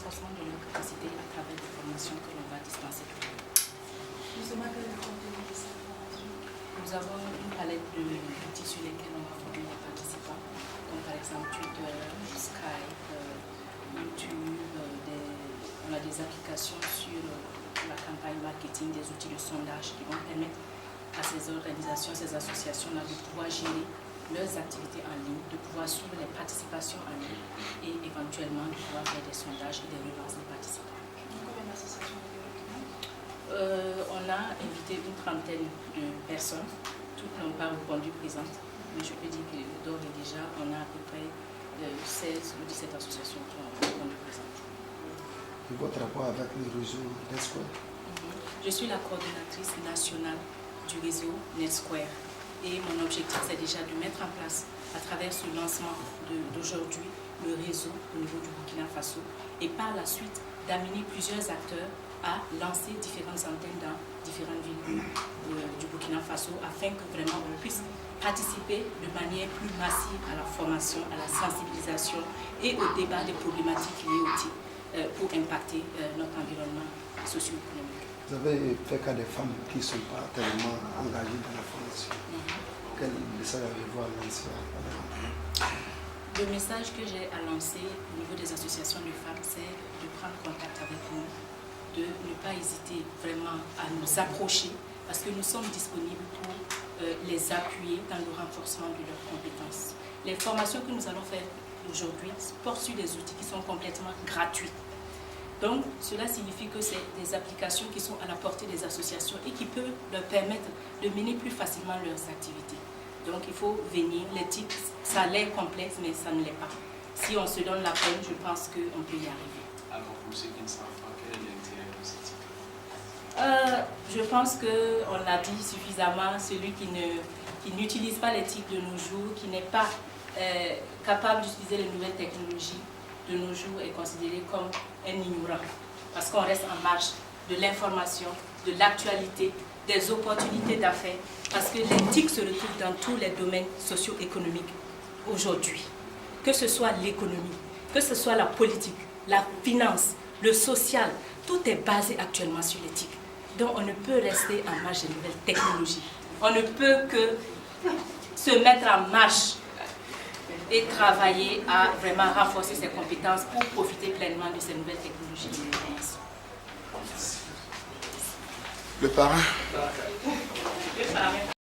renforcement de leurs capacités à travers des formations que l'on va dispenser tout le temps. Justement, quel est le contenu de cette formation? Nous avons une palette d'outils sur lesquels on va former les participants, comme par exemple Twitter, Skype, YouTube, on a des applications sur la campagne marketing, des outils de sondage qui vont permettre à ces organisations, ces associations-là de pouvoir gérer leurs activités en ligne, de pouvoir suivre les participations en ligne et éventuellement de pouvoir faire des sondages et des relances des participants. Combien d'associations avez-vous? On a invité une trentaine de personnes, toutes n'ont pas répondu présentes, mais je peux dire que d'ores et déjà, on a à peu près 16 ou 17 associations qui ont répondu présentes. Et votre rapport avec le réseau NetSquare? Je suis la coordinatrice nationale du réseau NetSquare et mon objectif c'est déjà de mettre en place à travers ce lancement d'aujourd'hui le réseau au niveau du Burkina Faso et par la suite d'amener plusieurs acteurs à lancer différentes antennes dans différentes villes du Burkina Faso afin que vraiment on puisse participer de manière plus massive à la formation, à la sensibilisation et au débat des problématiques liées au TIC pour impacter notre environnement socio-économique. Vous avez fait cas des femmes qui ne sont pas tellement engagées dans la formation. Quel message avez-vous à lancer? Le message que j'ai à lancer au niveau des associations de femmes, c'est de prendre contact avec nous, de ne pas hésiter vraiment à nous approcher parce que nous sommes disponibles pour les appuyer dans le renforcement de leurs compétences. Les formations que nous allons faire aujourd'hui portent sur des outils qui sont complètement gratuits. Donc, cela signifie que c'est des applications qui sont à la portée des associations et qui peuvent leur permettre de mener plus facilement leurs activités. Donc, il faut venir. Les tips, ça a l'air complexe, mais ça ne l'est pas. Si on se donne la peine, je pense qu'on peut y arriver. Alors, pour ceux qui ne savent pas, quel est l'intérêt de ces tips? Je pense qu'on l'a dit suffisamment, celui qui n'utilise pas les tips de nos jours, qui n'est pas capable d'utiliser les nouvelles technologies, de nos jours est considéré comme un ignorant parce qu'on reste en marge de l'information, de l'actualité, des opportunités d'affaires parce que les TIC se retrouvent dans tous les domaines socio-économiques aujourd'hui. Que ce soit l'économie, que ce soit la politique, la finance, le social, tout est basé actuellement sur les TIC. Donc on ne peut rester en marge des nouvelles technologies. On ne peut que se mettre en marche et travailler à vraiment renforcer ses compétences pour profiter pleinement de ces nouvelles technologies. Le parrain. Le parrain.